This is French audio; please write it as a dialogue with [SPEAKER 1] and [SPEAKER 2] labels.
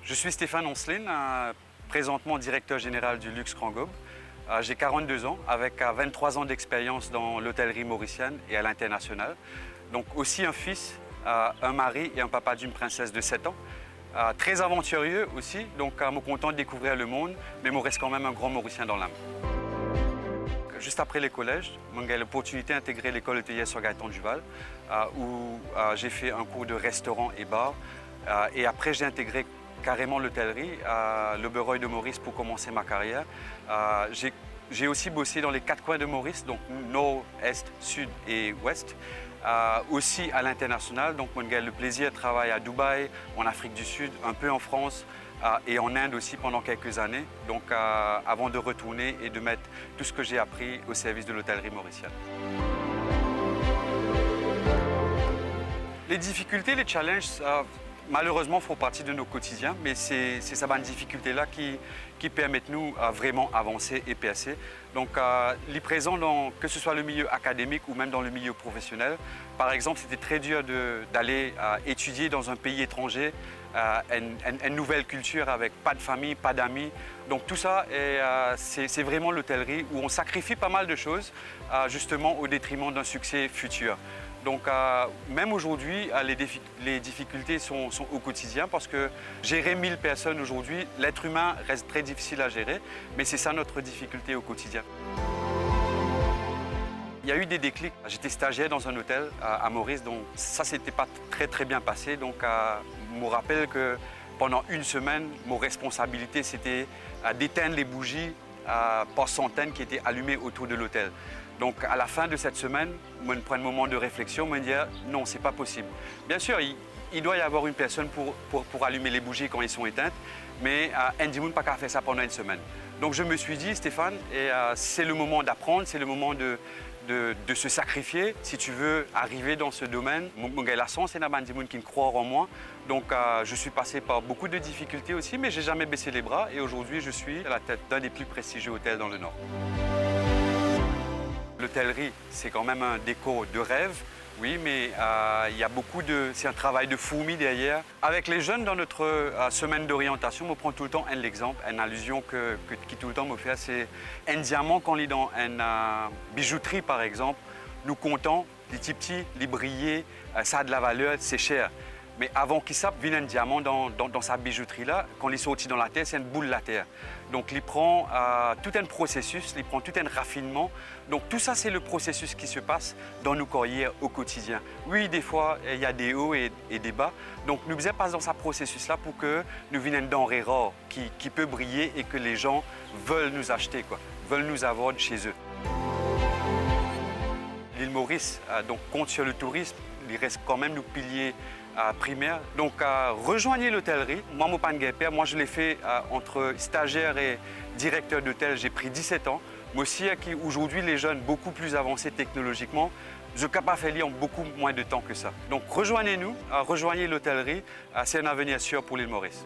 [SPEAKER 1] Je suis Stéphane Oncelin, présentement directeur général du Luxe Grand Gobe. J'ai 42 ans, avec 23 ans d'expérience dans l'hôtellerie mauricienne et à l'international. Donc aussi un fils, un mari et un papa d'une princesse de 7 ans. Très aventurieux aussi, donc me content de découvrir le monde, mais me reste quand même un grand Mauricien dans l'âme. Juste après les collèges, j'ai eu l'opportunité d'intégrer l'école hôtelière sur Gaëtan Duval, où j'ai fait un cours de restaurant et bar. Et après, j'ai intégré carrément l'hôtellerie, l'Oberoi de Maurice pour commencer ma carrière. J'ai aussi bossé dans les 4 coins de Maurice, donc nord, est, sud et ouest. Aussi à l'international, donc j'ai eu le plaisir de travailler à Dubaï, en Afrique du Sud, un peu en France et en Inde aussi pendant quelques années. Donc avant de retourner et de mettre tout ce que j'ai appris au service de l'hôtellerie mauricienne. Les difficultés, les challenges, malheureusement font partie de nos quotidiens, mais c'est ces difficultés-là qui permettent nous vraiment avancer et percer. Donc, les présents, que ce soit le milieu académique ou même dans le milieu professionnel, par exemple, c'était très dur d'aller étudier dans un pays étranger, une nouvelle culture avec pas de famille, pas d'amis. Donc tout ça, c'est vraiment l'hôtellerie où on sacrifie pas mal de choses, justement au détriment d'un succès futur. Donc même aujourd'hui, les difficultés sont au quotidien parce que gérer 1000 personnes aujourd'hui, l'être humain reste très difficile à gérer, mais c'est ça notre difficulté au quotidien. Il y a eu des déclics. J'étais stagiaire dans un hôtel à Maurice, donc ça s'était pas très bien passé. Donc je me rappelle que pendant une semaine, mon responsabilité c'était d'éteindre les bougies par centaines qui étaient allumées autour de l'hôtel. Donc à la fin de cette semaine, je prends un moment de réflexion, me dire non, c'est pas possible. Bien sûr, il doit y avoir une personne pour allumer les bougies quand ils sont éteintes, mais Andy Moon n'a pas qu'à faire ça pendant une semaine. Donc je me suis dit, Stéphane, c'est le moment d'apprendre, c'est le moment de se sacrifier si tu veux arriver dans ce domaine. J'ai la chance, il y a des gens qui croient en moi. Donc je suis passé par beaucoup de difficultés aussi, mais je n'ai jamais baissé les bras et aujourd'hui je suis à la tête d'un des plus prestigieux hôtels dans le Nord. L'hôtellerie, c'est quand même un décor de rêve, oui, mais il y a c'est un travail de fourmi derrière. Avec les jeunes dans notre semaine d'orientation, on prend tout le temps un exemple, une allusion qui tout le temps me fait, c'est un diamant quand on est dans une bijouterie par exemple, nous comptons, les petits, les brillés, ça a de la valeur, c'est cher. Mais avant qu'il sape, vient un diamant dans sa bijouterie-là, quand il est sorti dans la terre, c'est une boule de la terre. Donc il prend tout un processus, il prend tout un raffinement. Donc tout ça, c'est le processus qui se passe dans nos carrières au quotidien. Oui, des fois, il y a des hauts et des bas. Donc nous devons passer dans ce processus-là pour que nous venions une denrée rare qui peut briller et que les gens veulent nous acheter, veulent nous avoir chez eux. L'île Maurice compte sur le tourisme, il reste quand même nos piliers primaires. Donc rejoignez l'hôtellerie. Moi, mon pan de guépère, moi je l'ai fait entre stagiaire et directeur d'hôtel, j'ai pris 17 ans. Moi aussi, aujourd'hui, les jeunes beaucoup plus avancés technologiquement, je suis capable de faire en beaucoup moins de temps que ça. Donc rejoignez-nous, rejoignez l'hôtellerie, c'est un avenir sûr pour l'île Maurice.